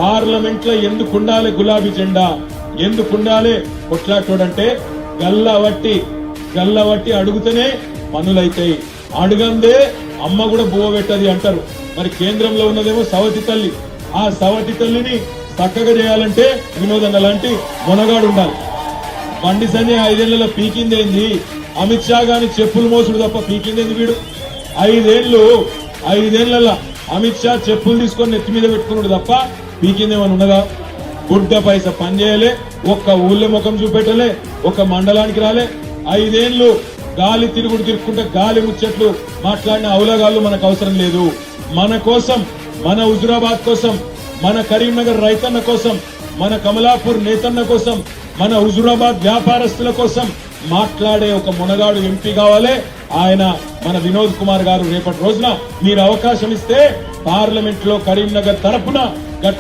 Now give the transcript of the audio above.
Parliament లో ఎందుకుండాలి గులాబీ జెండా, ఎందుకుండాలి కొట్లాటోడంటే గల్లవట్టి అడుగుతూనే పనులైతాయి, అడుగందే అమ్మ కూడా బువ్వ పెట్టది అంటారు. మరి కేంద్రంలో ఉన్నదేమో సవతి తల్లి, ఆ సవతి తల్లిని చక్కగా చేయాలంటే వినోదన్న లాంటి మొనగాడు ఉండాలి. బండి సంజయ్ 5 ఏళ్లలో పీకిందేంది, అమిత్ షా గాని చెప్పులు మోసుడు తప్ప పీకిందేంది వీడు. 5 ఏళ్లలో అమిత్ షా చెప్పులు తీసుకొని నెత్తి మీద పెట్టుకున్నాడు తప్ప పీకిందేమని ఉన్నదా? గుడ్డ పైస పని చేయలే, ఒక్క ఊళ్ళో ముఖం చూపెట్టలే, ఒక మండలానికి రాలే. 5 ఏళ్లు గాలి తిరుగుకుంటే గాలి ముచ్చట్లు మాట్లాడిన అవులగాళ్ళు మనకు అవసరం లేదు. మన కోసం, మన హుజురాబాద్ కోసం, మన కరీంనగర్ రైతన్న కోసం, మన కమలాపూర్ నేతన్న కోసం, మన హుజురాబాద్ వ్యాపారస్తుల కోసం మాట్లాడే ఒక మునగాడు ఎంపీ కావాలి. ఆయన మన వినోద్ కుమార్ గారు. రేపటి రోజున మీరు అవకాశం ఇస్తే పార్లమెంట్ లో కరీంనగర్ తరపున గట్టి